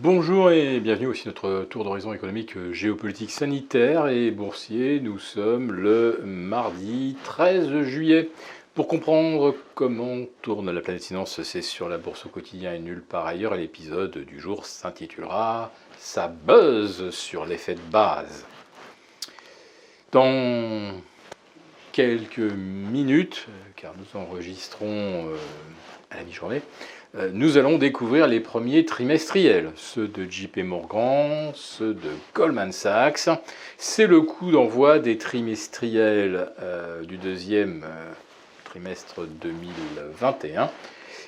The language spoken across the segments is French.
Bonjour et bienvenue aussi notre tour d'horizon économique, géopolitique, sanitaire et boursier. Nous sommes le mardi 13 juillet. Pour comprendre comment tourne la planète finance, c'est sur la bourse au quotidien et nulle part ailleurs. Et l'épisode du jour s'intitulera Ça buzz sur l'effet de base. Dans quelques minutes, car nous enregistrons à la mi-journée, nous allons découvrir les premiers trimestriels, ceux de JP Morgan, ceux de Goldman Sachs. C'est le coup d'envoi des trimestriels du deuxième trimestre 2021.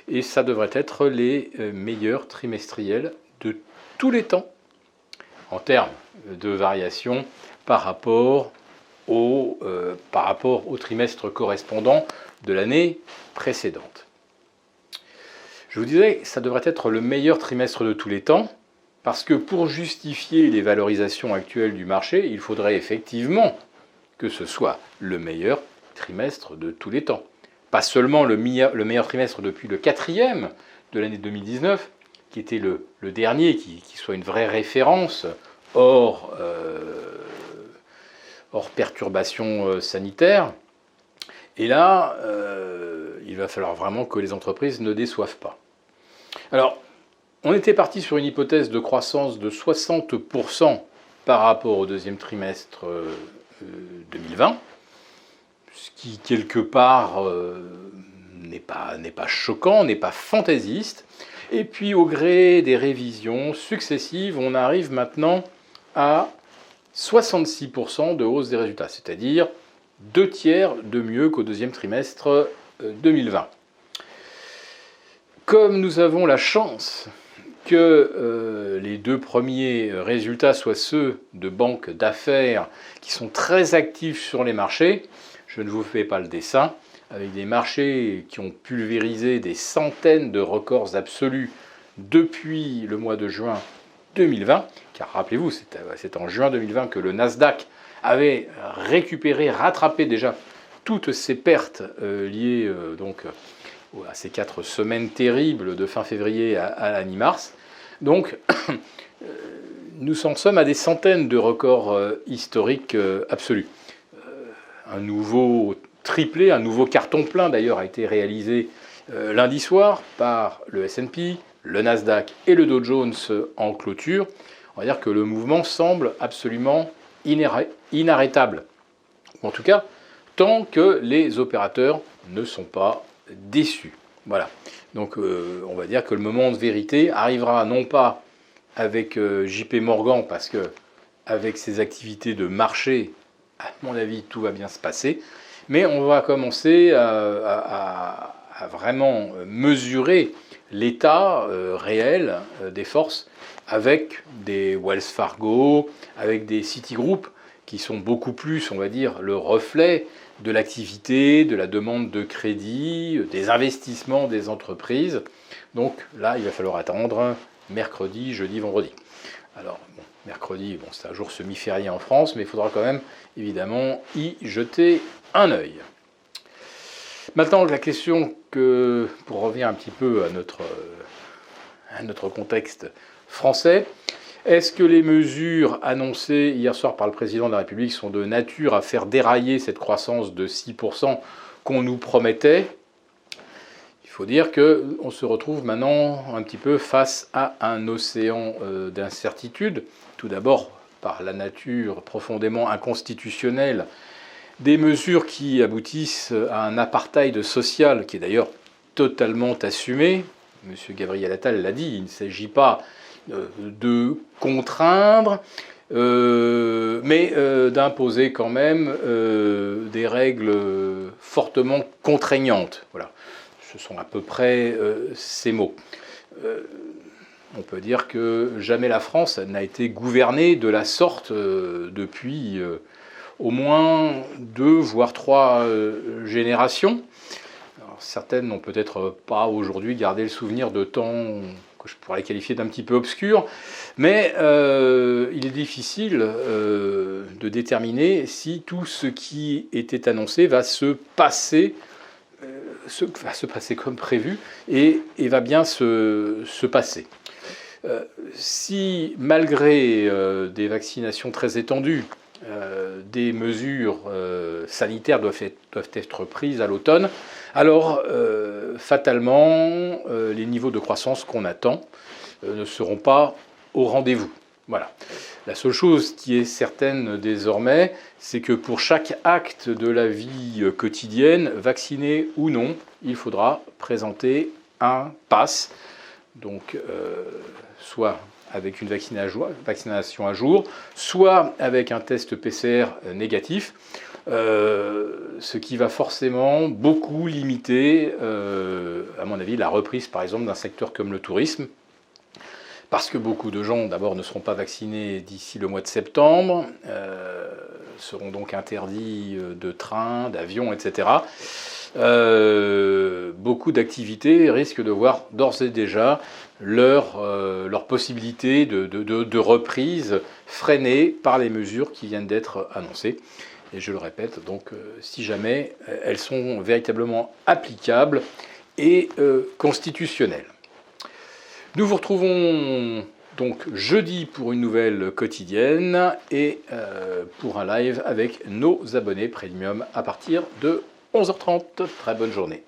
Et ça devrait être les meilleurs trimestriels de tous les temps en termes de variation par rapport au trimestre correspondant de l'année précédente. Je vous disais, ça devrait être le meilleur trimestre de tous les temps, parce que pour justifier les valorisations actuelles du marché, il faudrait effectivement que ce soit le meilleur trimestre de tous les temps. Pas seulement le meilleur trimestre depuis le quatrième de l'année 2019, qui était le dernier, qui soit une vraie référence hors perturbation sanitaire. Et là, il va falloir vraiment que les entreprises ne déçoivent pas. Alors, on était parti sur une hypothèse de croissance de 60% par rapport au deuxième trimestre 2020, ce qui, quelque part, n'est pas choquant, n'est pas fantaisiste. Et puis, au gré des révisions successives, on arrive maintenant à 66% de hausse des résultats, c'est-à-dire 2/3 de mieux qu'au deuxième trimestre 2020. Comme nous avons la chance que les deux premiers résultats soient ceux de banques d'affaires qui sont très actifs sur les marchés, je ne vous fais pas le dessin, avec des marchés qui ont pulvérisé des centaines de records absolus depuis le mois de juin 2020, car rappelez-vous, c'est en juin 2020 que le Nasdaq avait rattrapé déjà toutes ces pertes liées à ces 4 semaines terribles de fin février à la mi-mars. Donc, nous en sommes à des centaines de records historiques absolus. Un nouveau triplé, un nouveau carton plein d'ailleurs a été réalisé lundi soir par le S&P, le Nasdaq et le Dow Jones en clôture. On va dire que le mouvement semble absolument inarrêtable. En tout cas, tant que les opérateurs ne sont pas déçus. Voilà. Donc on va dire que le moment de vérité arrivera non pas avec JP Morgan, parce que avec ses activités de marché, à mon avis, tout va bien se passer, mais on va commencer à vraiment mesurer l'état réel des forces avec des Wells Fargo, avec des Citigroup, qui sont beaucoup plus, on va dire, le reflet de l'activité, de la demande de crédit, des investissements des entreprises. Donc là, il va falloir attendre mercredi, jeudi, vendredi. Alors, mercredi, c'est un jour semi-férié en France, mais il faudra quand même, évidemment, y jeter un œil. Maintenant, la question pour revenir un petit peu à notre contexte français, est-ce que les mesures annoncées hier soir par le président de la République sont de nature à faire dérailler cette croissance de 6% qu'on nous promettait ? Il faut dire qu'on se retrouve maintenant un petit peu face à un océan d'incertitudes. Tout d'abord, par la nature profondément inconstitutionnelle des mesures qui aboutissent à un apartheid social, qui est d'ailleurs totalement assumé. M. Gabriel Attal l'a dit, il ne s'agit pas de contraindre, mais d'imposer quand même des règles fortement contraignantes. Voilà, ce sont à peu près ces mots. On peut dire que jamais la France n'a été gouvernée de la sorte depuis au moins 2, voire 3 générations. Alors, certaines n'ont peut-être pas aujourd'hui gardé le souvenir de temps que je pourrais qualifier d'un petit peu obscur, mais il est difficile de déterminer si tout ce qui était annoncé va se passer comme prévu et va bien se passer. Si malgré des vaccinations très étendues, des mesures sanitaires doivent être prises à l'automne, alors fatalement, les niveaux de croissance qu'on attend ne seront pas au rendez-vous. Voilà. La seule chose qui est certaine désormais, c'est que pour chaque acte de la vie quotidienne, vacciné ou non, il faudra présenter un pass, donc soit avec une vaccination à jour, soit avec un test PCR négatif, ce qui va forcément beaucoup limiter, à mon avis, la reprise par exemple d'un secteur comme le tourisme, parce que beaucoup de gens d'abord ne seront pas vaccinés d'ici le mois de septembre, seront donc interdits de trains, d'avions, etc. Beaucoup d'activités risquent de voir d'ores et déjà leur possibilité de reprise freinée par les mesures qui viennent d'être annoncées. Et je le répète, donc si jamais elles sont véritablement applicables et constitutionnelles. Nous vous retrouvons donc jeudi pour une nouvelle quotidienne et pour un live avec nos abonnés premium à partir de 11h30. Très bonne journée.